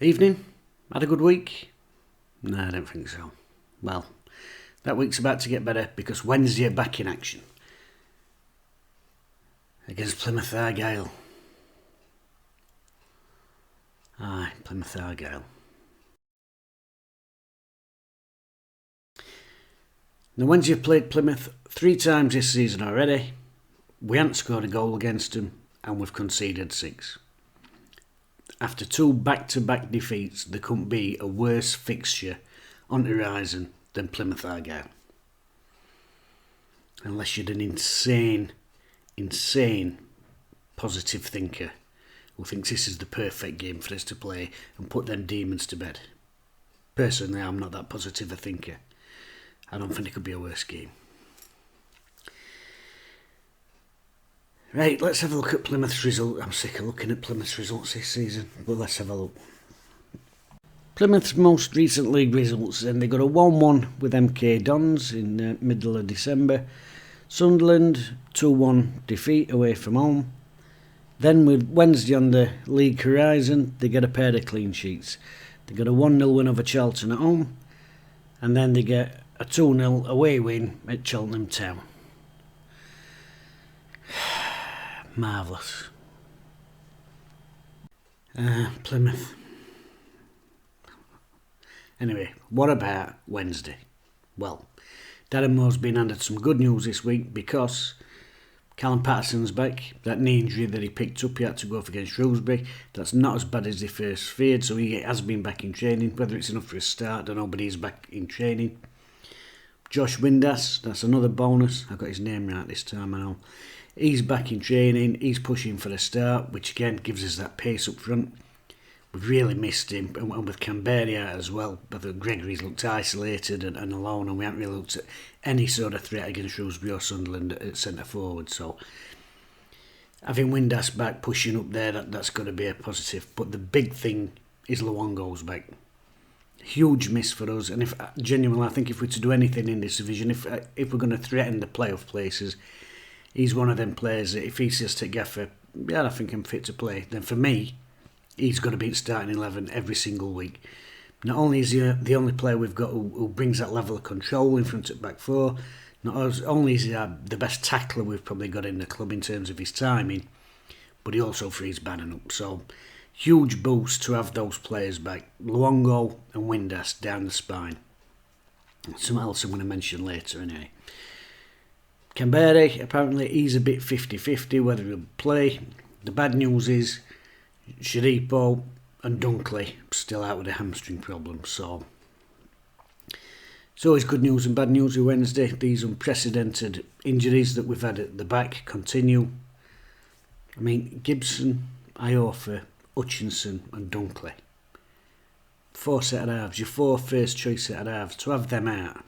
Evening? Had a good week? No, I don't think so. Well, that week's about to get better because Wednesday are back in action against Plymouth Argyle. Aye, Plymouth Argyle. Now, Wednesday have played Plymouth 3 times this season already. We haven't scored a goal against them and we've conceded 6. After 2 back-to-back defeats, there couldn't be a worse fixture on the horizon than Plymouth Argyle. Unless you're an insane positive thinker who thinks this is the perfect game for us to play and put them demons to bed. Personally, I'm not that positive a thinker. I don't think it could be a worse game. Right, let's have a look at Plymouth's result. I'm sick of looking at Plymouth's results this season, but let's have a look. Plymouth's most recent league results, and they got a 1-1 with MK Dons in the middle of December. Sunderland, 2-1 defeat away from home. Then with Wednesday on the league horizon, they get a pair of clean sheets. They got a 1-0 win over Charlton at home, and then they get a 2-0 away win at Cheltenham Town. Marvellous. Plymouth. Anyway, what about Wednesday? Well, Darren Moores been handed some good news this week because Callum Patterson's back. That knee injury that he picked up, he had to go off against Shrewsbury. That's not as bad as they first feared, so he has been back in training. Whether it's enough for a start, I don't know, but he's back in training. Josh Windass, that's another bonus. I got his name right this time, I know. He's back in training, he's pushing for a start, which again gives us that pace up front. We've really missed him, and with Canberra as well. But Gregory's looked isolated and alone, and we haven't really looked at any sort of threat against Shrewsbury or Sunderland at centre forward. So having Windass back pushing up there, that's going to be a positive. But the big thing is Luongo's back. Huge miss for us, and if genuinely, I think if we're to do anything in this division, if we're going to threaten the playoff places, he's one of them players that if he says to Gaffer, yeah, I think I'm fit to play, then for me, he's got to be starting 11 every single week. Not only is he the only player we've got who brings that level of control in front of back four, not only is he the best tackler we've probably got in the club in terms of his timing, but he also frees Bannon up. So, huge boost to have those players back. Luongo and Windass down the spine. Something else I'm going to mention later anyway. Canberra, apparently he's a bit 50-50 whether he'll play. The bad news is Sharipo and Dunkley still out with a hamstring problem. So it's always good news and bad news with Wednesday. These unprecedented injuries that we've had at the back continue. I mean, Gibson, Iorfa, Hutchinson and Dunkley. 4 set of halves, your 4 first choice set of halves. To have them out,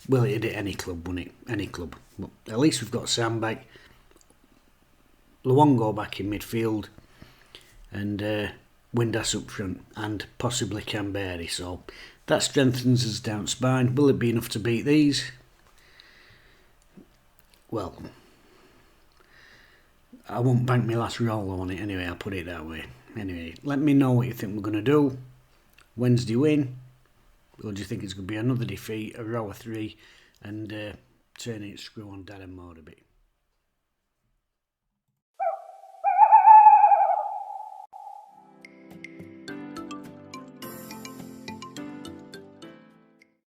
well, it'd hit any club, wouldn't it? Any club. But at least we've got Sam back, Luongo back in midfield, and Windass up front, and possibly Canberra. So that strengthens us down spine. Will it be enough to beat these? Well, I won't bank my last roll on it anyway, I'll put it that way. Anyway, let me know what you think we're going to do. Wednesday win? Or do you think it's going to be another defeat, a row of 3, and turning it screw on Darren Moore a bit?